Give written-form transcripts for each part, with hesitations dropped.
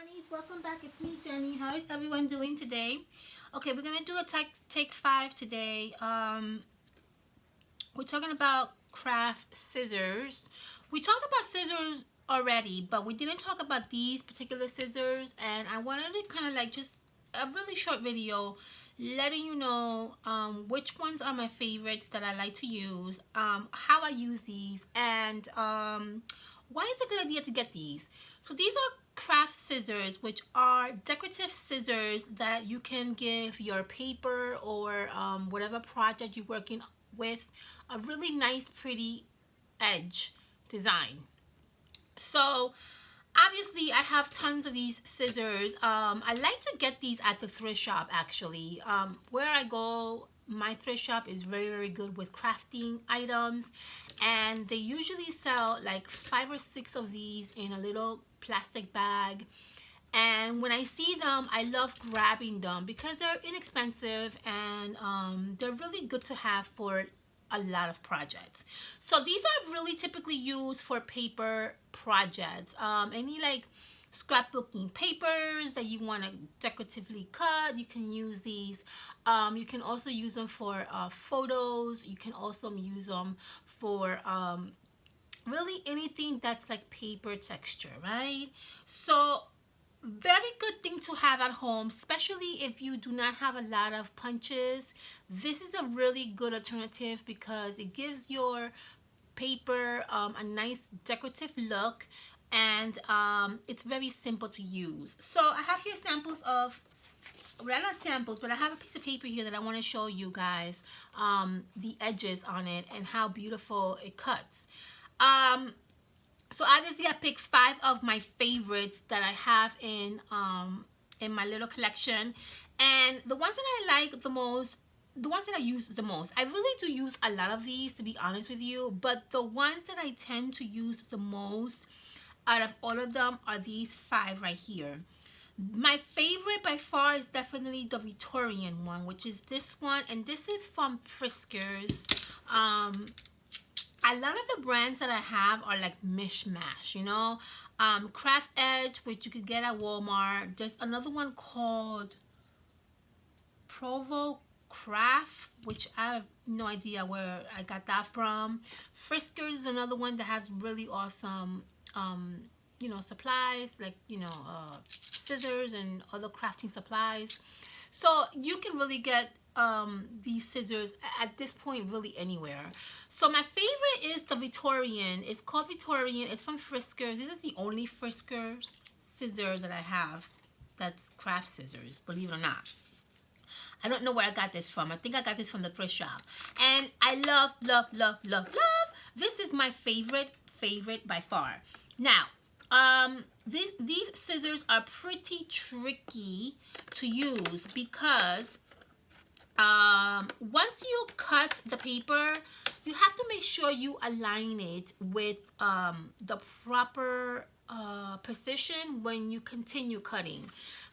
Jenny's, welcome back. It's me, Jenny. How is everyone doing today? Okay, we're gonna do a take 5 today. We're talking about craft scissors. We talked about scissors already, but we didn't talk about these particular scissors, and I wanted to kind of like just a really short video letting you know which ones are my favorites that I like to use, how I use these, and why is it a good idea to get these. So these are craft scissors, which are decorative scissors that you can give your paper or whatever project you're working with a really nice pretty edge design. So obviously I have tons of these scissors. I like to get these at the thrift shop actually. Where I go, my thrift shop is very good with crafting items, and they usually sell like 5 or 6 of these in a little plastic bag. And when I see them, I love grabbing them because they're inexpensive, and they're really good to have for a lot of projects. So these are really typically used for paper projects. Any like scrapbooking papers that you want to decoratively cut, you can use these. You can also use them for photos. You can also use them for really anything that's like paper texture, right? So very good thing to have at home, especially if you do not have a lot of punches. This is a really good alternative because it gives your paper a nice decorative look, and it's very simple to use. So I have here samples of, well, not samples, but I have a piece of paper here that I want to show you guys the edges on it and how beautiful it cuts. So obviously I picked 5 of my favorites that I have in my little collection, and the ones that I like the most, the ones that I use the most. I really do use a lot of these, to be honest with you, but the ones that I tend to use the most out of all of them are these 5 right here. My favorite by far is definitely the Victorian one, which is this one, and this is from Friskers. A lot of the brands that I have are like mishmash, you know. Craft Edge, which you could get at Walmart. There's another one called Provo Craft, which I have no idea where I got that from. Friskers is another one that has really awesome you know, supplies, like, you know, scissors and other crafting supplies. So you can really get these scissors at this point really anywhere. So my favorite is the Victorian. It's called Victorian. It's from Friskers. This is the only Friskers scissor that I have that's craft scissors, believe it or not. I don't know where I got this from. I think I got this from the thrift shop. And I love. This is my favorite by far. Now, these scissors are pretty tricky to use because once you cut the paper, you have to make sure you align it with the proper precision when you continue cutting.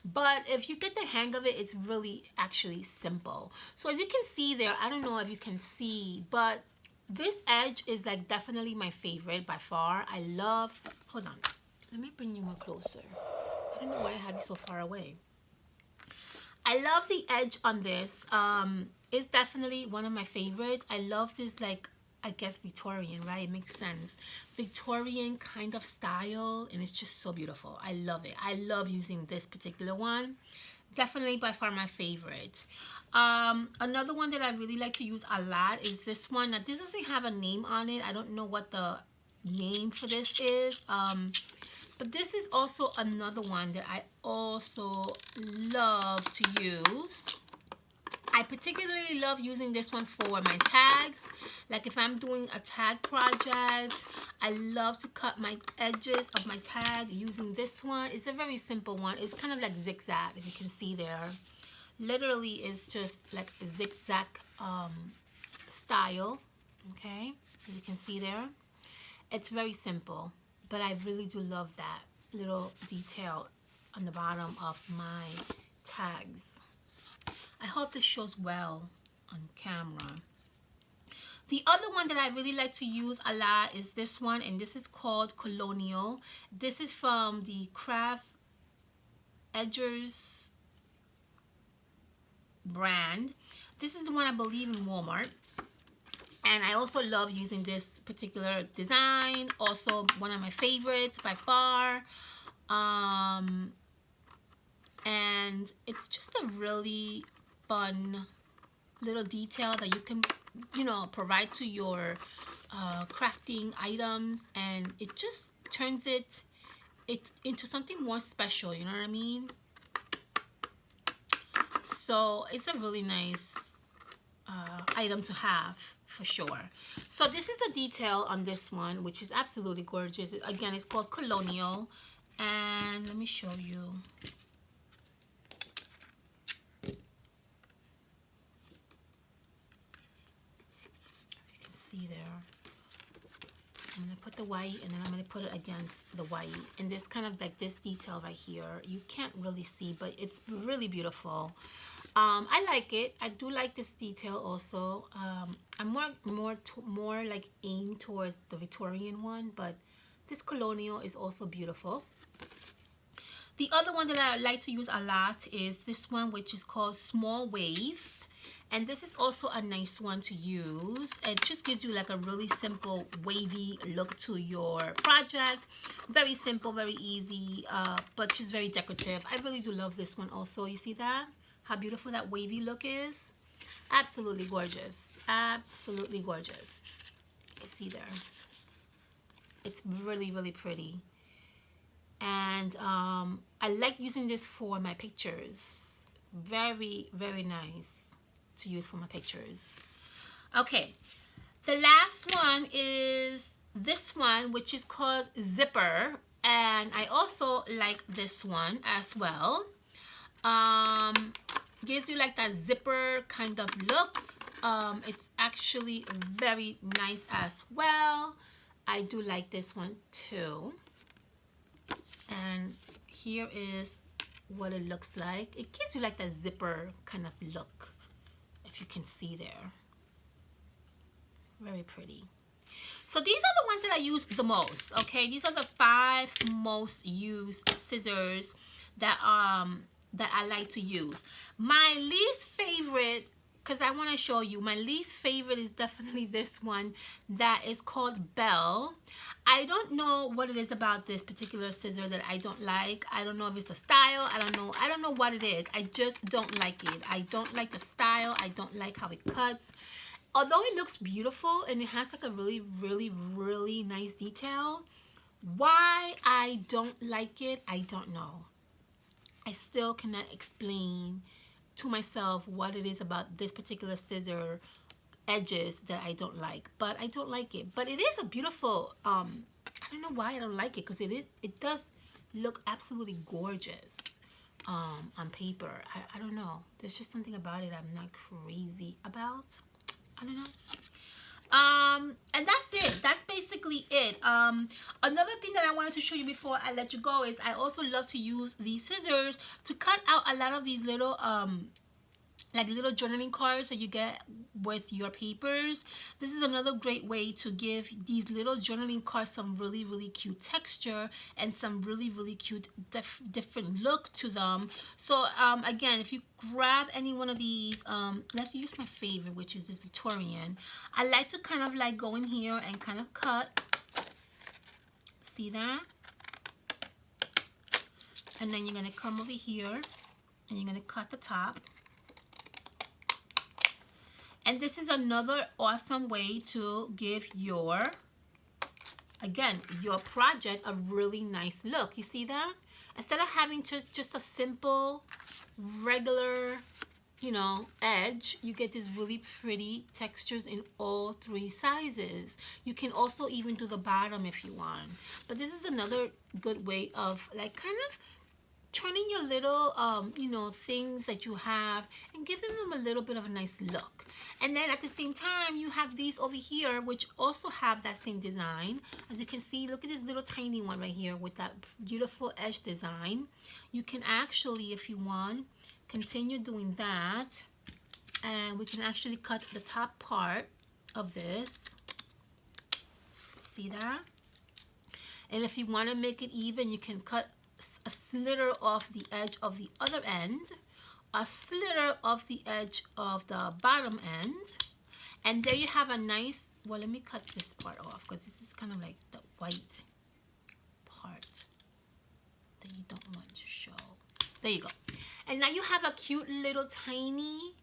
But if you get the hang of it, it's really actually simple. So as you can see there, I don't know if you can see, but this edge is like definitely my favorite by far. I love, hold on, let me bring you more closer. I don't know why I have you so far away. I love the edge on this. It's definitely one of my favorites. I love this, like, I guess Victorian, right? It makes sense. Victorian kind of style, and it's just so beautiful. I love it. I love using this particular one. Definitely by far my favorite. Another one that I really like to use a lot is this one. Now, this doesn't have a name on it. I don't know what the name for this is. But this is also another one that I also love to use. I particularly love using this one for my tags. Like if I'm doing a tag project, I love to cut my edges of my tag using this one. It's a very simple one. It's kind of like zigzag, if you can see there. Literally, it's just like a zigzag style. Okay, as you can see there. It's very simple, but I really do love that little detail on the bottom of my tags. I hope this shows well on camera. The other one that I really like to use a lot is this one, and this is called Colonial. This is from the Craft EDGER's brand. This is the one I believe in Walmart. And I also love using this particular design. Also one of my favorites by far. And it's just a really fun little detail that you can, you know, provide to your crafting items, and it just turns it into something more special, you know what I mean? So it's a really nice item to have for sure. So this is the detail on this one, which is absolutely gorgeous. Again, it's called Colonial, and let me show you. See there, I'm going to put the white, and then I'm going to put it against the white, and this kind of like this detail right here, you can't really see, but it's really beautiful. I like it. I do like this detail also. I'm more like aimed towards the Victorian one, but this Colonial is also beautiful. The other one that I like to use a lot is this one, which is called Small Wave. And this is also a nice one to use. It just gives you like a really simple wavy look to your project. Very simple, very easy, but just very decorative. I really do love this one also. You see that? How beautiful that wavy look is? Absolutely gorgeous. Absolutely gorgeous. You see there? It's really, really pretty. And I like using this for my pictures. Very, very nice to use for my pictures. Okay, the last one is this one, which is called Zipper, and I also like this one as well. Gives you like that zipper kind of look. It's actually very nice as well. I do like this one too. And here is what it looks like. It gives you like that zipper kind of look, if you can see there. Very pretty. So these are the ones that I use the most, okay? These are the 5 most used scissors that I like to use. My least favorite, because I want to show you, my least favorite is definitely this one that is called Belle. I don't know what it is about this particular scissor that I don't like. I don't know if it's the style. I don't know what it is. I just don't like it. I don't like the style. I don't like how it cuts. Although it looks beautiful and it has like a really, really, really nice detail, why I don't like it, I don't know. I still cannot explain to myself what it is about this particular scissor edges that I don't like, but I don't like it. But it is a beautiful, I don't know why I don't like it, because it does look absolutely gorgeous on paper. I don't know. There's just something about it I'm not crazy about. I don't know. And that's it. That's basically it. Another thing that I wanted to show you before I let you go is I also love to use these scissors to cut out a lot of these little like little journaling cards that you get with your papers. This is another great way to give these little journaling cards some really, really cute texture and some really, really cute different look to them. So again, if you grab any one of these, let's use my favorite, which is this Victorian. I like to kind of like go in here and kind of cut. See that? And then you're going to come over here and you're going to cut the top. And this is another awesome way to give your, again, your project a really nice look. You see that? Instead of having just a simple, regular, you know, edge, you get these really pretty textures in all 3 sizes. You can also even do the bottom if you want. But this is another good way of like kind of turning your little, you know, things that you have and giving them a little bit of a nice look. And then at the same time, you have these over here, which also have that same design. As you can see, look at this little tiny one right here with that beautiful edge design. You can actually, if you want, continue doing that. And we can actually cut the top part of this. See that? And if you want to make it even, you can cut a slither off the edge of the other end, a slither off the edge of the bottom end, and there you have a nice, well, let me cut this part off because this is kind of like the white part that you don't want to show. There you go. And now you have a cute little tiny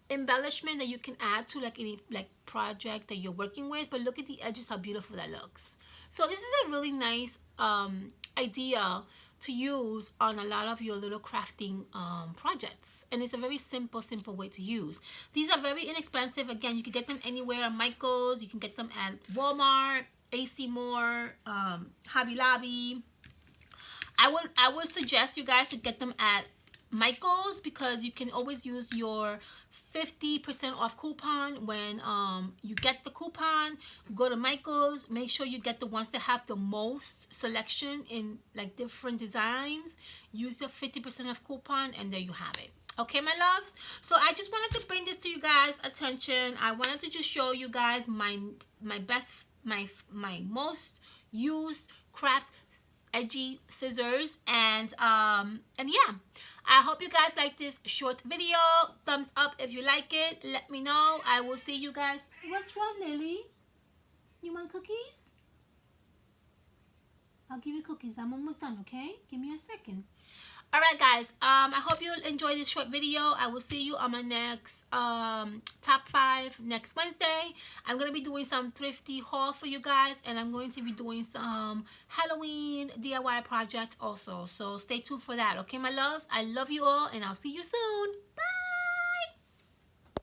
embellishment that you can add to like any like project that you're working with. But look at the edges, how beautiful that looks. So this is a really nice idea to use on a lot of your little crafting projects, and it's a very simple way to use. These are very inexpensive. Again, you can get them anywhere at Michael's, you can get them at Walmart, AC Moore, Hobby Lobby. I would suggest you guys to get them at Michael's because you can always use your 50% off coupon. When you get the coupon, go to Michael's, make sure you get the ones that have the most selection in like different designs. Use your 50% off coupon and there you have it. Okay, my loves, so I just wanted to bring this to you guys attention. I wanted to just show you guys my most used craft edgy scissors, and yeah, I hope you guys like this short video. Thumbs up if you like it. Let me know. I will see you guys. What's wrong, Lily? You want cookies? I'll give you cookies. I'm almost done, okay? Give me a second. Alright guys, I hope you enjoyed this short video. I will see you on my next top 5 next Wednesday. I'm going to be doing some thrifty haul for you guys, and I'm going to be doing some Halloween DIY projects also. So stay tuned for that, okay my loves? I love you all, and I'll see you soon. Bye!